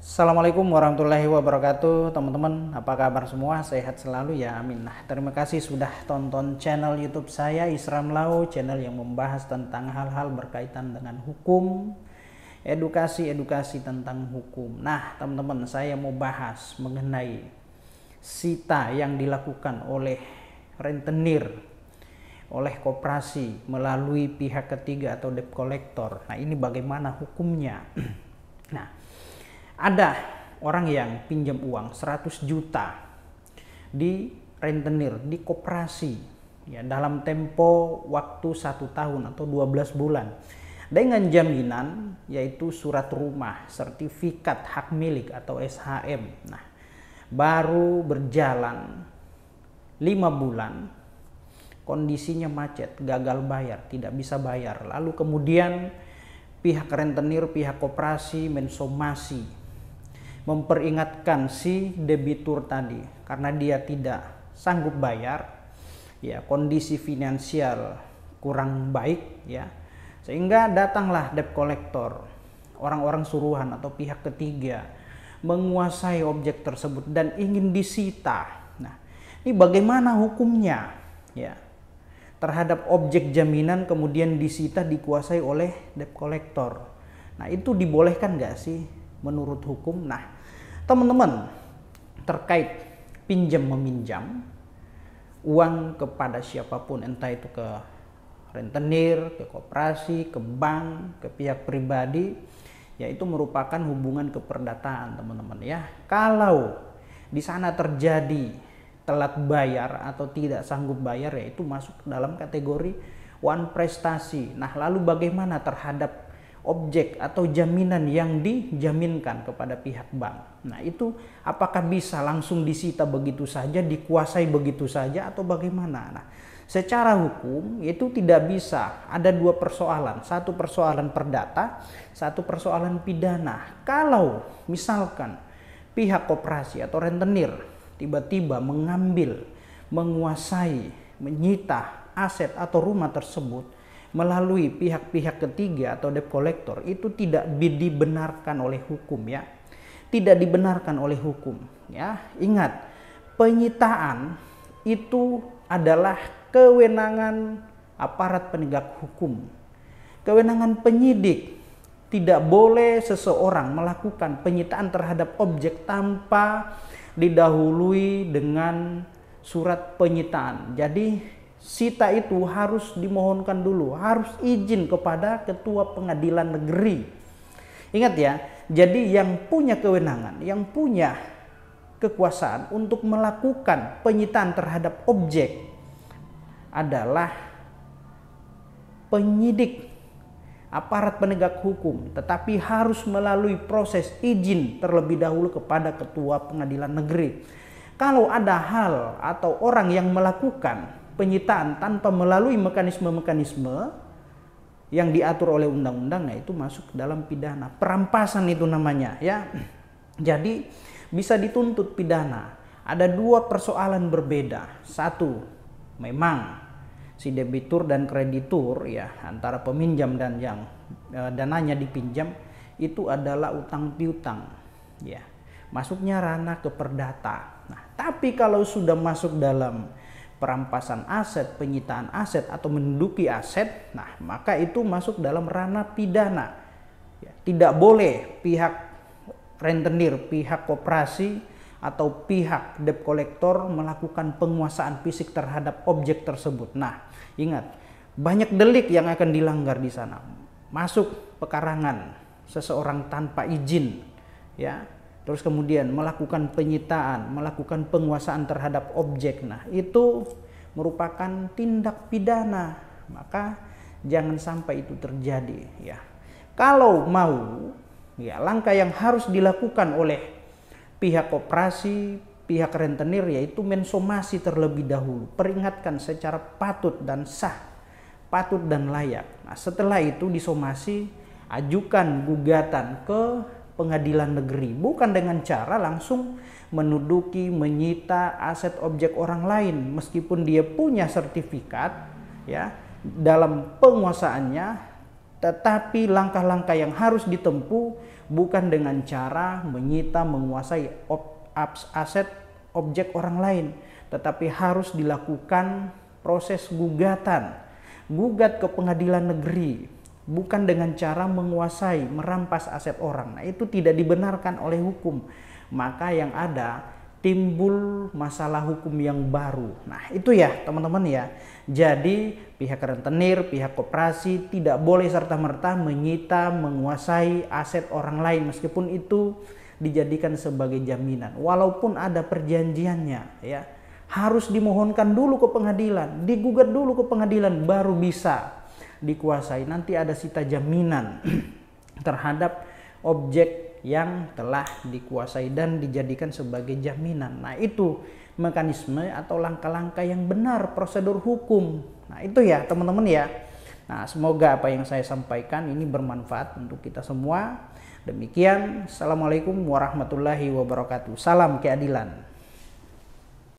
Assalamualaikum warahmatullahi wabarakatuh, teman-teman. Apa kabar semua? Sehat selalu ya, amin. Nah, terima kasih sudah tonton channel YouTube saya Isram Lau, channel yang membahas tentang hal-hal berkaitan dengan hukum, edukasi tentang hukum. Nah, teman-teman, saya mau bahas mengenai sita yang dilakukan oleh rentenir, oleh koperasi melalui pihak ketiga atau debt collector. Nah, ini bagaimana hukumnya? Nah, ada orang yang pinjam uang 100 juta di rentenir, di koperasi, ya, dalam tempo waktu 1 tahun atau 12 bulan dengan jaminan yaitu surat rumah, sertifikat hak milik atau SHM. Nah, baru berjalan 5 bulan kondisinya macet, gagal bayar, tidak bisa bayar. Lalu kemudian pihak rentenir, pihak koperasi mensomasi, memperingatkan si debitur tadi karena dia tidak sanggup bayar, ya, kondisi finansial kurang baik, ya, sehingga datanglah debt collector, orang-orang suruhan atau pihak ketiga menguasai objek tersebut dan ingin disita. Nah, ini bagaimana hukumnya, ya, terhadap objek jaminan kemudian disita, dikuasai oleh debt collector. Nah, itu dibolehkan nggak sih menurut hukum? Nah, teman-teman, terkait pinjam meminjam uang kepada siapapun, entah itu ke rentenir, ke koperasi, ke bank, ke pihak pribadi, ya, itu merupakan hubungan keperdataan, teman-teman, ya. Kalau di sana terjadi telat bayar atau tidak sanggup bayar, ya, itu masuk dalam kategori wan prestasi. Nah, lalu bagaimana terhadap objek atau jaminan yang dijaminkan kepada pihak bank? Nah, itu apakah bisa langsung disita begitu saja, dikuasai begitu saja, atau bagaimana? Nah, secara hukum itu tidak bisa. Ada dua persoalan, satu persoalan perdata, satu persoalan pidana. Kalau misalkan pihak koperasi atau rentenir tiba-tiba mengambil, menguasai, menyita aset atau rumah tersebut melalui pihak-pihak ketiga atau debt collector, itu tidak dibenarkan oleh hukum, ya. Tidak dibenarkan oleh hukum, ya. Ingat, penyitaan itu adalah kewenangan aparat penegak hukum. Kewenangan penyidik. Tidak boleh seseorang melakukan penyitaan terhadap objek tanpa didahului dengan surat penyitaan. Jadi sita itu harus dimohonkan dulu, harus izin kepada ketua pengadilan negeri. Ingat, ya, jadi yang punya kewenangan, yang punya kekuasaan untuk melakukan penyitaan terhadap objek adalah penyidik, aparat penegak hukum, tetapi harus melalui proses izin terlebih dahulu kepada ketua pengadilan negeri. Kalau ada hal atau orang yang melakukan penyitaan tanpa melalui mekanisme-mekanisme yang diatur oleh undang-undang, nah, itu masuk dalam pidana. Perampasan itu namanya, ya. Jadi bisa dituntut pidana. Ada dua persoalan berbeda. Satu, memang si debitur dan kreditur, ya, antara peminjam dan yang dananya dipinjam itu adalah utang piutang, ya, masuknya ranah keperdata. Nah, tapi kalau sudah masuk dalam perampasan aset, penyitaan aset atau menduduki aset, nah, maka itu masuk dalam ranah pidana, ya. Tidak boleh pihak rentenir, pihak koperasi atau pihak debt collector melakukan penguasaan fisik terhadap objek tersebut. Nah, ingat, banyak delik yang akan dilanggar di sana. Masuk pekarangan seseorang tanpa izin, ya. Terus kemudian melakukan penyitaan, melakukan penguasaan terhadap objek. Nah, itu merupakan tindak pidana. Maka jangan sampai itu terjadi, ya. Kalau mau, ya, langkah yang harus dilakukan oleh pihak koperasi, pihak rentenir, yaitu mensomasi terlebih dahulu, peringatkan secara patut dan sah, patut dan layak. Nah, setelah itu disomasi, ajukan gugatan ke pengadilan negeri, bukan dengan cara langsung menduduki, menyita aset objek orang lain meskipun dia punya sertifikat, ya, dalam penguasaannya. Tetapi langkah-langkah yang harus ditempuh bukan dengan cara menyita, menguasai aset objek orang lain, tetapi harus dilakukan proses gugatan, gugat ke pengadilan negeri, bukan dengan cara menguasai, merampas aset orang. Nah, itu tidak dibenarkan oleh hukum. Maka yang ada timbul masalah hukum yang baru. Nah, itu ya teman-teman ya. Jadi pihak rentenir, pihak koperasi tidak boleh serta-merta menyita, menguasai aset orang lain meskipun itu dijadikan sebagai jaminan. Walaupun ada perjanjiannya ya. Harus dimohonkan dulu ke pengadilan, digugat dulu ke pengadilan baru bisa dikuasai. Nanti ada sita jaminan terhadap objek yang telah dikuasai dan dijadikan sebagai jaminan. Nah, itu mekanisme atau langkah-langkah yang benar, prosedur hukum. Nah, itu ya teman-teman ya. Nah, semoga apa yang saya sampaikan ini bermanfaat untuk kita semua. Demikian, assalamualaikum warahmatullahi wabarakatuh. Salam keadilan.